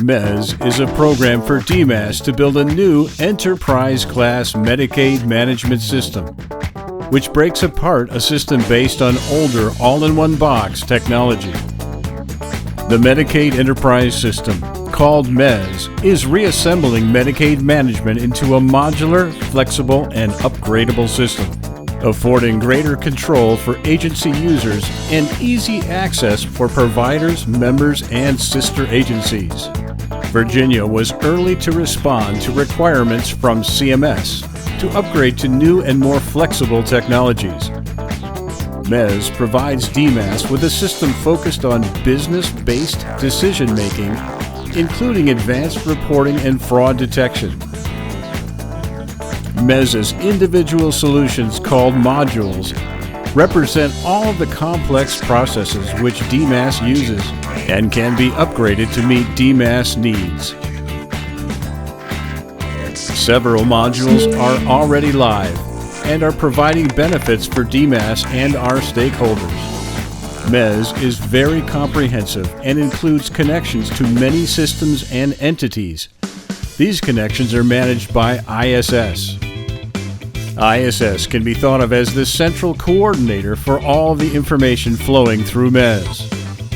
MES is a program for DMAS to build a new enterprise-class Medicaid management system, which breaks apart a system based on older all-in-one-box technology. The Medicaid Enterprise System, called MES, is reassembling Medicaid management into a modular, flexible, and upgradable system, affording greater control for agency users and easy access for providers, members, and sister agencies. Virginia was early to respond to requirements from CMS to upgrade to new and more flexible technologies. MES provides DMAS with a system focused on business-based decision-making, including advanced reporting and fraud detection. MES's individual solutions, called modules, represent all of the complex processes which DMAS uses and can be upgraded to meet DMAS needs. Several modules are already live and are providing benefits for DMAS and our stakeholders. MES is very comprehensive and includes connections to many systems and entities. These connections are managed by ISS. ISS can be thought of as the central coordinator for all the information flowing through MES.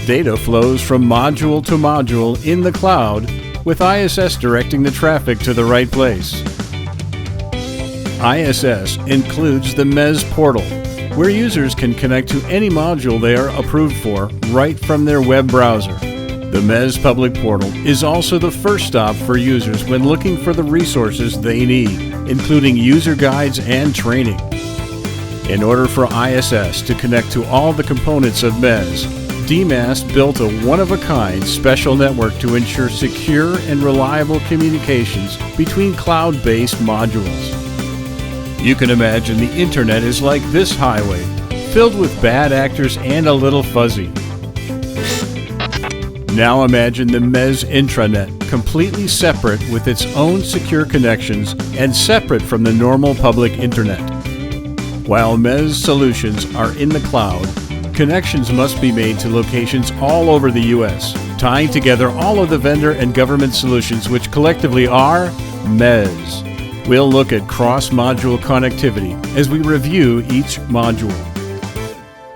Data flows from module to module in the cloud, with ISS directing the traffic to the right place. ISS includes the MES portal, where users can connect to any module they are approved for right from their web browser. The MES public portal is also the first stop for users when looking for the resources they need, including user guides and training. In order for ISS to connect to all the components of MES, DMAS built a one-of-a-kind special network to ensure secure and reliable communications between cloud-based modules. You can imagine the internet is like this highway, filled with bad actors and a little fuzzy. Now imagine the MES intranet, completely separate with its own secure connections and separate from the normal public internet. While MES solutions are in the cloud, connections must be made to locations all over the U.S., tying together all of the vendor and government solutions which collectively are MES. We'll look at cross-module connectivity as we review each module.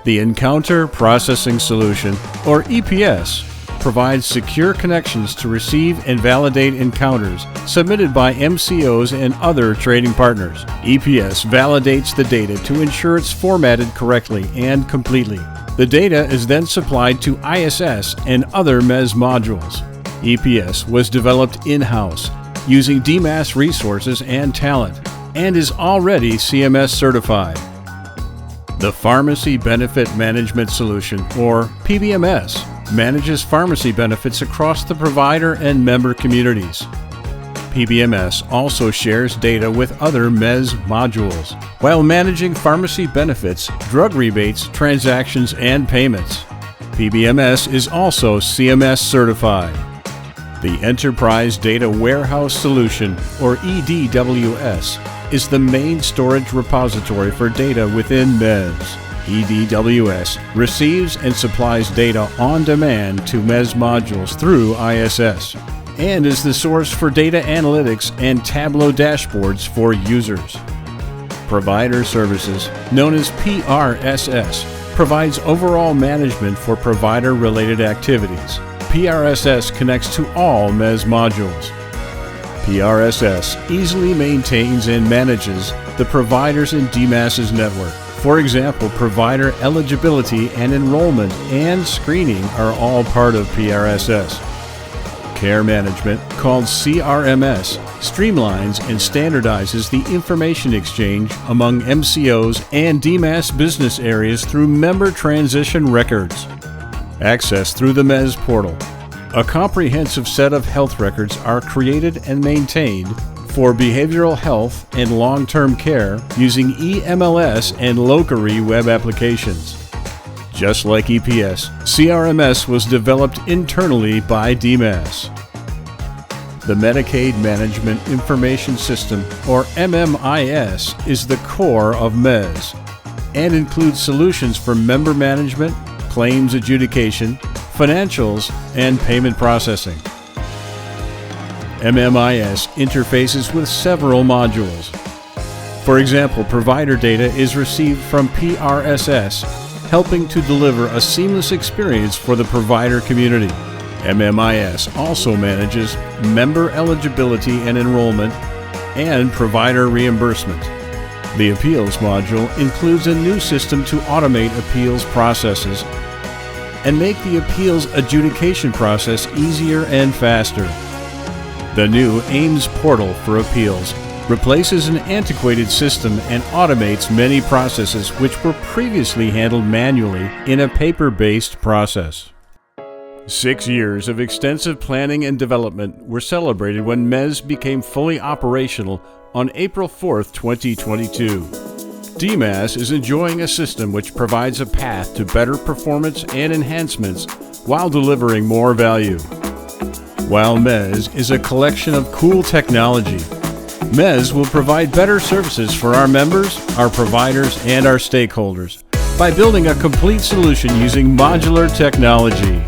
The Encounter Processing Solution, or EPS, provides secure connections to receive and validate encounters submitted by MCOs and other trading partners. EPS validates the data to ensure it's formatted correctly and completely. The data is then supplied to ISS and other MES modules. EPS was developed in-house using DMAS resources and talent and is already CMS certified. The Pharmacy Benefit Management Solution, or PBMS, manages pharmacy benefits across the provider and member communities. PBMS also shares data with other MES modules while managing pharmacy benefits, drug rebates, transactions, and payments. PBMS is also CMS certified. The Enterprise Data Warehouse Solution, or EDWS, is the main storage repository for data within MES. EDWS receives and supplies data on demand to MES modules through ISS and is the source for data analytics and Tableau dashboards for users. Provider Services, known as PRSS, provides overall management for provider-related activities. PRSS connects to all MES modules. PRSS easily maintains and manages the providers in DMAS's network. For example, provider eligibility and enrollment and screening are all part of PRSS. Care management, called CRMS, streamlines and standardizes the information exchange among MCOs and DMAS business areas through member transition records. Access through the MES portal. A comprehensive set of health records are created and maintained for behavioral health and long-term care using eMLS and Locary web applications. Just like EPS, CRMS was developed internally by DMAS. The Medicaid Management Information System, or MMIS, is the core of MES and includes solutions for member management, claims adjudication, financials, and payment processing. MMIS interfaces with several modules. For example, provider data is received from PRSS, helping to deliver a seamless experience for the provider community. MMIS also manages member eligibility and enrollment and provider reimbursement. The appeals module includes a new system to automate appeals processes and make the appeals adjudication process easier and faster. The new AIMS portal for appeals replaces an antiquated system and automates many processes which were previously handled manually in a paper-based process. 6 years of extensive planning and development were celebrated when MES became fully operational on April 4, 2022. DMAS is enjoying a system which provides a path to better performance and enhancements while delivering more value. While MES is a collection of cool technology, MES will provide better services for our members, our providers, and our stakeholders by building a complete solution using modular technology.